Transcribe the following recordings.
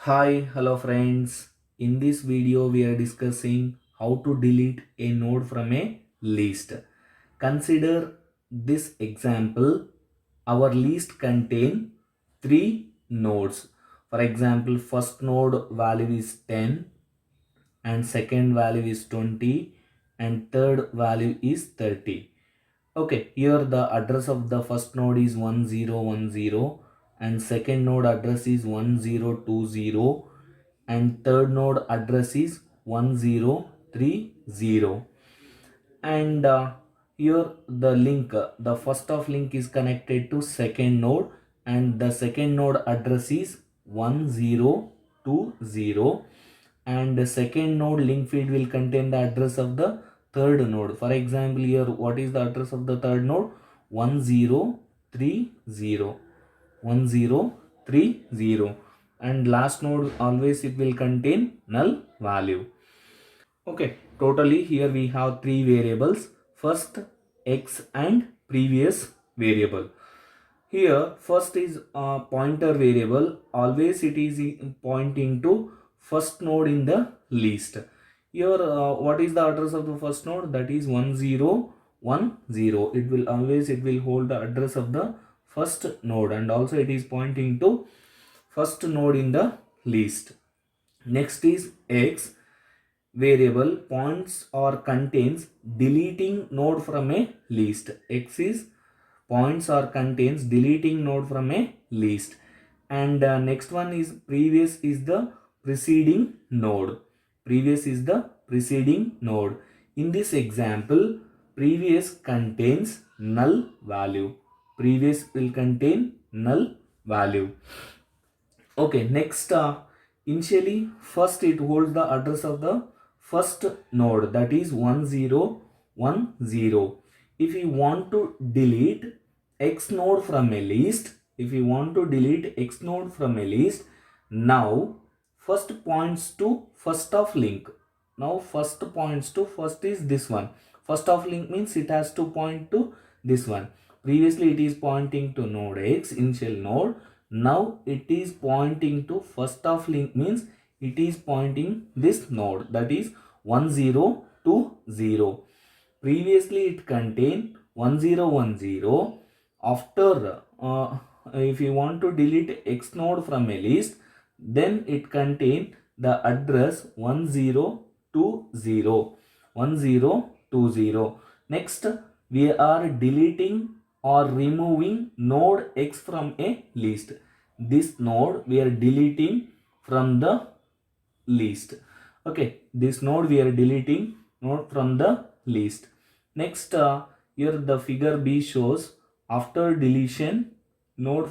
Hi, hello friends. In this video, we are discussing how to delete a node from a list. Consider this example. Our list contain three nodes. For example, first node value is 10 and second value is 20 and third value is 30. Okay, here the address of the first node is 1010 and second node address is 1020 and third node address is 1030. And here the link, the first of link is connected to second node and the second node address is 1020 and the second node link field will contain the address of the third node. For example, here what is the address of the third node? 1030 1030 and last node always it will contain null value. Okay, totally here we have three variables, first, x and previous variable. Here first is a pointer variable, always it is pointing to first node in the list. Here what is the address of the first node? That is 1010. It will hold the address of the first node and also it is pointing to first node in the list. Next is x variable points or contains deleting node from a list. X is points or contains deleting node from a list. And next one is previous is the preceding node. Previous is the preceding node. In this example, previous contains null value. Previous will contain null value. Okay, next initially first it holds the address of the first node, that is 1010. If you want to delete x node from a list, now first points to first of link. Now first points to first is this one. First of link means it has to point to this one. Previously it is pointing to node x, initial node. Now it is pointing to first of link means it is pointing this node, that is 1020. Previously it contained 1010. After if you want to delete x node from a list, then it contain the address 1020. Next we are deleting or removing node x from a list. This node we are deleting from the list. Okay, this node we are deleting node from the list. Next here the figure B shows after deletion node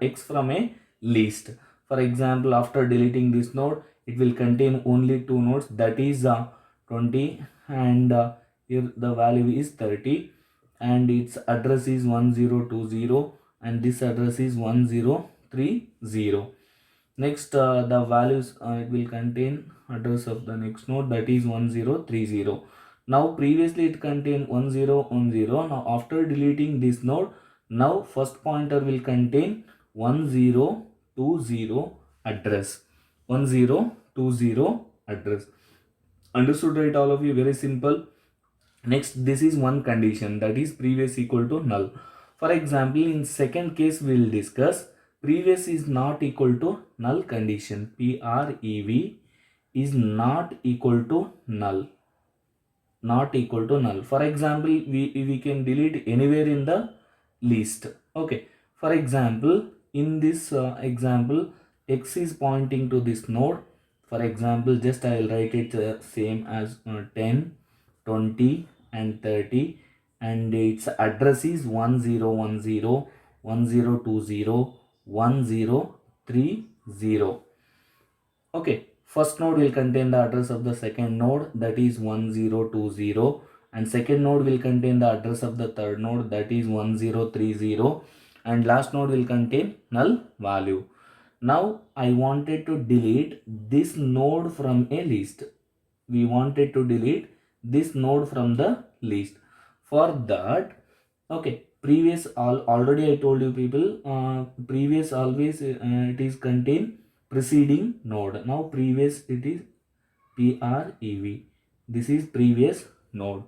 x from a list. For example, after deleting this node, it will contain only two nodes, that is 20 and here the value is 30 and its address is 1020 and this address is 1030. Next the values it will contain address of the next node, that is 1030. Now previously it contained 1010. Now after deleting this node, now first pointer will contain 1020 address. 1020 address. Understood, right, all of you? Very simple. Next, this is one condition, that is previous equal to null. For example, in second case we will discuss previous is not equal to null condition. PREV is not equal to null. Not equal to null. For example, we can delete anywhere in the list. Okay. For example, in this example, x is pointing to this node. For example, just I will write it same as 10, 20 and 30 and its address is 1010, 1020, 1030. Okay, first node will contain the address of the second node, that is 1020 and second node will contain the address of the third node, that is 1030 and last node will contain null value. Now I wanted to delete this node from a list. We wanted to delete this node from the list. For that, okay, previous already I told you people, previous always it is contain preceding node. Now previous, it is prev. This is previous node.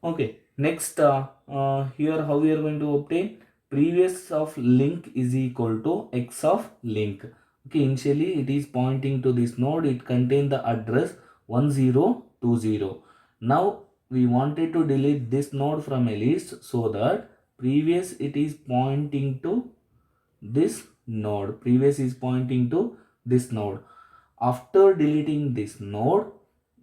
Okay, next here how we are going to obtain previous of link is equal to x of link. Okay, initially it is pointing to this node, it contains the address 1020. Now we wanted to delete this node from a list, so that previous it is pointing to this node. Previous is pointing to this node. After deleting this node,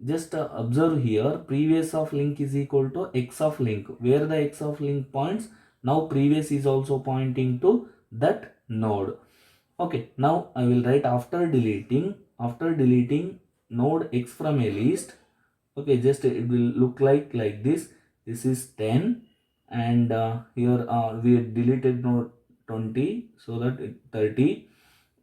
just observe here, previous of link is equal to x of link. Where the x of link points, now previous is also pointing to that node. Okay, now I will write after deleting node x from a list. Okay, just it will look like this. This is 10, and here we deleted node 20, so that 30,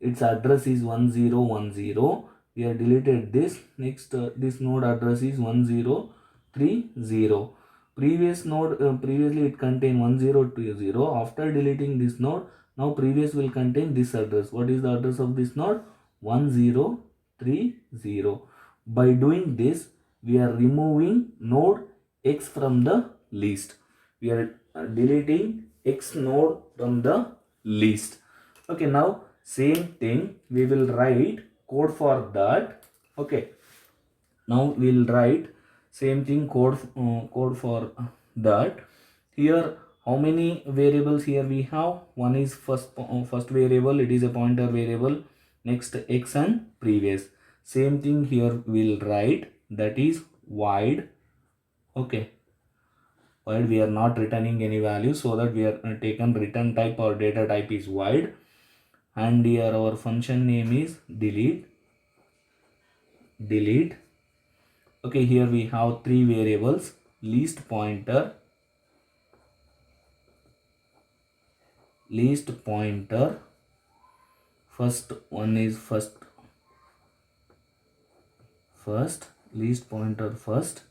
its address is 1010. We have deleted this. Next this node address is 1030. Previous node, previously it contained 1020. After deleting this node, now previous will contain this address. What is the address of this node? 1030. By doing this, we are removing node x from the list. We are deleting x node from the list. Okay, now same thing we will write code for that. Okay, now we will write same thing code for that. Here how many variables here we have? One is first variable, it is a pointer variable. Next x and previous. Same thing here we'll write, that is void. Okay, void, we are not returning any value, so that we are taken return type or data type is void. And here our function name is delete. Okay, here we have three variables: list pointer, first one is first list pointer first,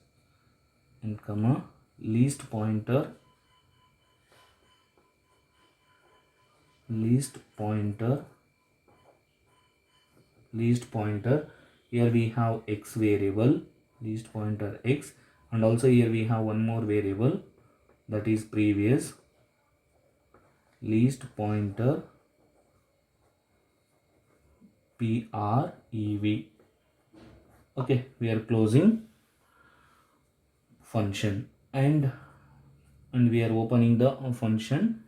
and comma list pointer here we have x variable, list pointer x, and also here we have one more variable, that is previous, list pointer prev. Okay, we are closing function, and we are opening the function.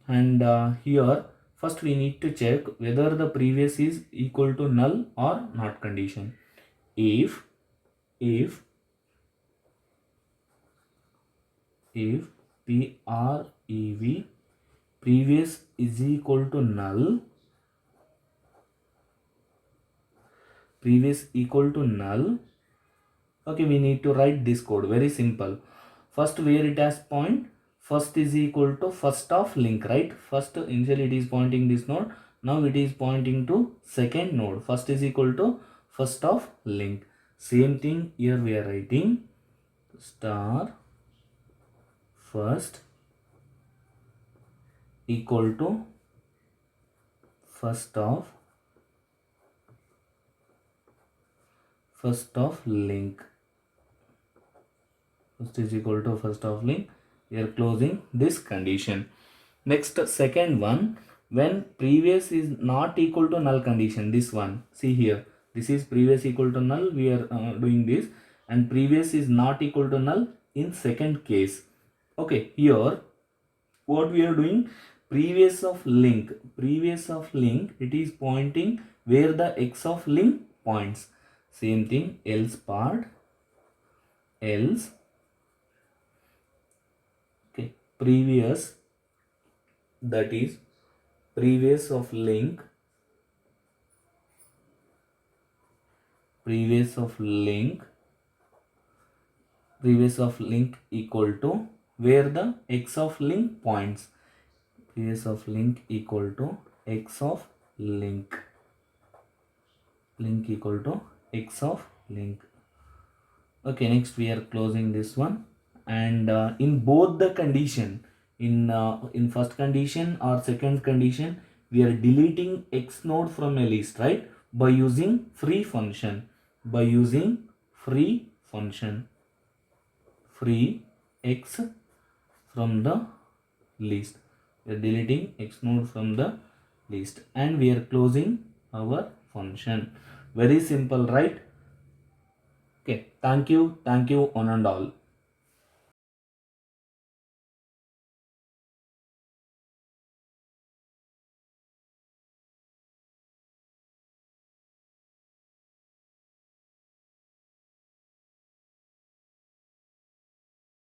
And here first we need to check whether the previous is equal to null or not condition. If prev previous is equal to null, okay, we need to write this code. Very simple. First, where it has point, first is equal to first of link, right? First, initially it is pointing this node, now it is pointing to second node. First is equal to first of link. Same thing here we are writing star first equal to first of link. First is equal to first of link. We are closing this condition. Next, second one, when previous is not equal to null condition, this one, see here, this is previous equal to null, we are doing this, and previous is not equal to null in second case. Okay, here what we are doing, previous of link, it is pointing where the x of link points. Same thing, else part, else, okay, previous, that is previous of link equal to where the x of link points. Previous of link equal to x of link equal to x of link. Okay, next we are closing this one, and in both the condition, in first condition or second condition, we are deleting x node from a list, right? By using free function. By using free function. Free x from the list. We are deleting x node from the list and we are closing our function. Very simple, right? Okay, thank you one and all.